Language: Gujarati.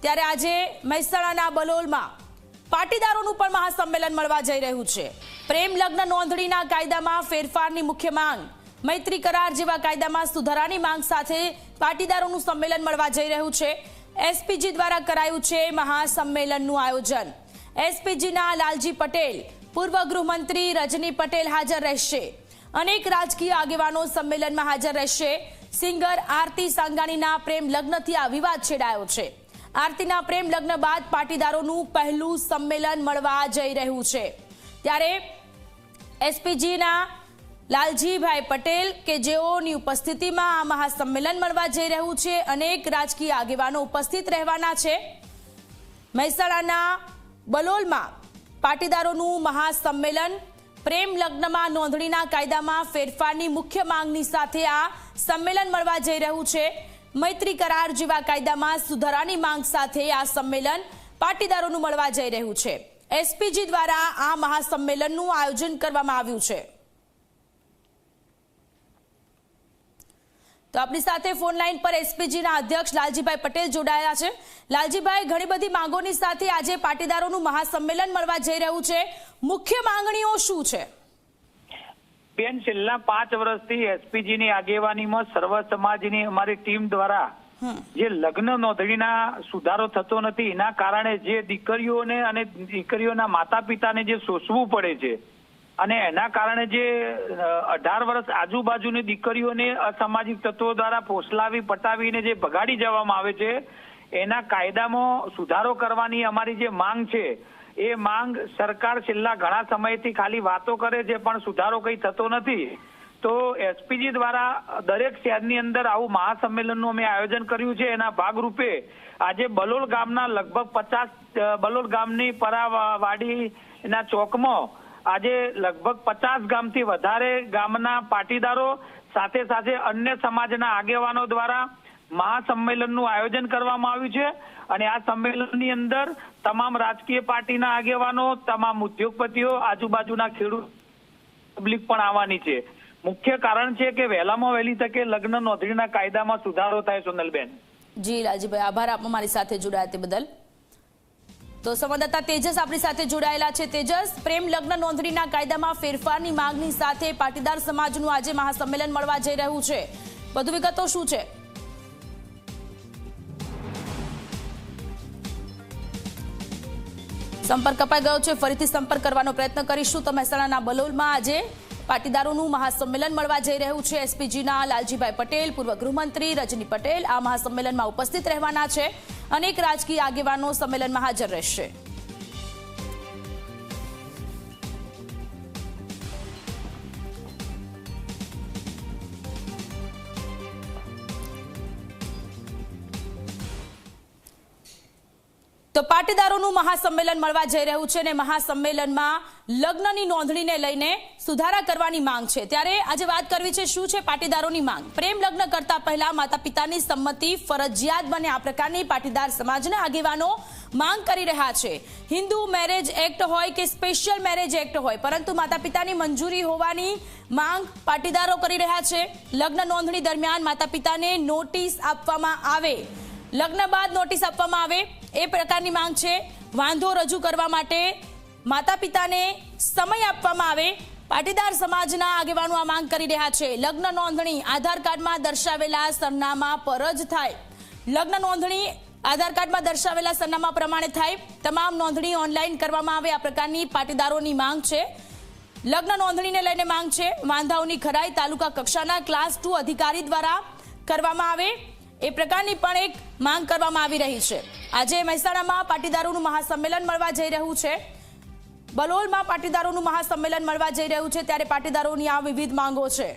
ત્યારે આજે મહેસાણાના બલોલમાં પાટીદારોનું પણ મહાસંમેલન મળવા જઈ રહ્યું છે। પ્રેમ લગ્ન નોંધણીના કાયદામાં ફેરફારની મુખ્ય માંગ, મૈત્રી કરાર જેવા કાયદામાં સુધારાની માંગ સાથે પાટીદારોનું સંમેલન મળવા જઈ રહ્યું છે। એસપીજી દ્વારા કરાયું છે મહાસંમેલનનું આયોજન। એસપીજીના લાલજી પટેલ, પૂર્વ ગૃહમંત્રી રજની પટેલ હાજર રહેશે। અનેક રાજકીય આગેવાનો સંમેલનમાં હાજર રહેશે। સિંગર આરતી સાંગાણીના પ્રેમ લગ્નથી આ વિવાદ છેડાયો છે। આરતીના પ્રેમ લગ્ન બાદ પાટીદારોનું પહેલું સંમેલન મળવા જઈ રહ્યું છે। ત્યારે એસપીજીના લાલજીભાઈ પટેલ કે જેઓની ઉપસ્થિતિમાં આ મહાસંમેલન મળવા જઈ રહ્યું છે, અનેક રાજકીય આગેવાનો ઉપસ્થિત રહેવાના છે। મહેસાણાના બલોલમાં પાટીદારોનું મહાસંમેલન, પ્રેમ લગ્નમાં નોંધણીના કાયદામાં ફેરફારની મુખ્ય માંગની સાથે આ સંમેલન મળવા જઈ રહ્યું છે। મૈત્રી કરાર જેવા કાયદામાં સુધારાની માંગ સાથે આ સંમેલન પાટીદારોનું મળવા જઈ રહ્યું છે। એસપીજી દ્વારા આ મહાસંમેલનનું આયોજન કરવામાં આવ્યું છે। તો આપણી સાથે ફોન લાઈન પર એસપીજીના અધ્યક્ષ લાલજીભાઈ પટેલ જોડાયા છે। લાલજીભાઈ, ઘણી બધી માંગોની સાથે આજે પાટીદારોનું મહાસંમેલન મળવા જઈ રહ્યું છે, મુખ્ય માંગણીઓ શું છે? બેન, છેલ્લા 5 વર્ષથી એસપીજી ની આગેવાનીમાં સર્વ સમાજની અમારી ટીમ દ્વારા જે લગ્ન નોંધણીના સુધારો થતો નથી, એના કારણે જે દીકરીઓને અને દીકરીઓના માતા પિતાને જે શોષવું પડે છે અને એના કારણે જે 18 વર્ષ આજુબાજુની દીકરીઓને અસામાજિક તત્વો દ્વારા ફોસલાવી પટાવીને જે ભગાડી જવામાં આવે છે, એના કાયદામાં સુધારો કરવાની અમારી જે માંગ છે, એ માંગ સરકાર છેલ્લા ઘણા સમયથી ખાલી વાતો કરે છે પણ સુધારો કઈ થતો નથી। તો એસપીજી દ્વારા દરેક શહેરની અંદર આવું મહાસંમેલનનું અમે આયોજન કર્યું છે। એના ભાગરૂપે આજે બલોલ ગામના લગભગ 50 બલોલ ગામની પરાવાડીના ચોકમાં આજે લગભગ 50 ગામથી વધારે ગામના પાટીદારો સાથે સાથે અન્ય સમાજના આગેવાનો દ્વારા મહાસંમેલનનું આયોજન કરવામાં આવ્યું છે। અને આ સંમેલનની અંદર તમામ રાજકીય પાર્ટીના આગેવાનો, તમામ ઉદ્યોગપતિઓ, આજુબાજુના ખેડૂત પબ્લિક પણ આવવાની છે। મુખ્ય કારણ છે કે વહેલામાં વહેલી તકે લગ્ન નોંધણીના કાયદામાં સુધારો થાય। સોનલબેન જી લાલજીભાઈ, આભાર આપનો મારી સાથે જોડાયા તે બદલ। તો સંવાદદાતા તેજસ આપણી સાથે જોડાયેલા છે। તેજસ, પ્રેમ લગ્ન નોંધણીના કાયદામાં ફેરફારની માંગણી સાથે પાટીદાર સમાજનું આજે મહાસંમેલન મળવા જઈ રહ્યું છે, વધુ વિગતો શું છે? સંપર્ક કપાઈ ગયો છે, ફરીથી સંપર્ક કરવાનો પ્રયત્ન કરીશું। તો મહેસાણાના બલોલમાં આજે પાટીદારોનું મહાસંમેલન મળવા જઈ રહ્યું છે। એસપીજીના લાલજીભાઈ પટેલ, પૂર્વ ગૃહમંત્રી રજની પટેલ આ મહાસંમેલનમાં ઉપસ્થિત રહેવાના છે। અનેક રાજકીય આગેવાનો સંમેલનમાં હાજર રહેશે। તો પાટીદારોનું મહાસંમેલન મળવા જઈ રહ્યું છે અને મહાસંમેલનમાં લગ્નની નોંધણીને લઈને સુધારા કરવાની માંગ છે। ત્યારે આજે વાત કરવી છે શું છે પાટીદારોની માંગ। પ્રેમ લગ્ન કરતા પહેલા માતા પિતાની સંમતિ ફરજિયાત બને, આ પ્રકારની પાટીદાર સમાજના આગેવાનો માંગ કરી રહ્યા છે। હિન્દુ મેરેજ એક્ટ હોય કે સ્પેશિયલ મેરેજ એક્ટ હોય, પરંતુ માતા પિતાની મંજૂરી હોવાની માંગ પાટીદારો કરી રહ્યા છે। લગ્ન નોંધણી દરમિયાન માતા પિતાને નોટિસ આપવામાં આવે, લગ્ન બાદ નોટિસ આપવામાં આવે, એ પ્રકારની માંગ છે। વાંધો રજૂ કરવા માટે માતા પિતાને સમય આપવામાં આવે, પાટીદાર સમાજના આગેવાનો આ માંગ કરી રહ્યા છે। લગ્ન નોંધણી આધાર કાર્ડમાં દર્શાવેલા સરનામા પર જ થાય, લગ્ન નોંધણી આધાર કાર્ડમાં દર્શાવેલા સરનામા પ્રમાણે થાય, તમામ નોંધણી ઓનલાઈન કરવામાં આવે, આ પ્રકારની પાટીદારોની માંગ છે। લગ્ન નોંધણીને લઈને માંગ છે, વાંધાઓની ખરાઈ તાલુકા કક્ષાના ક્લાસ 2 અધિકારી દ્વારા કરવામાં આવે, એ પ્રકારની પણ એક માંગ કરવામાં આવી રહી છે। આજે મહેસાણામાં પાટીદારોનું મહાસંમેલન મળવા જઈ રહ્યું છે, બલોલમાં પાટીદારોનું મહાસંમેલન મળવા જઈ રહ્યું છે, ત્યારે પાટીદારોની આ વિવિધ માંગો છે।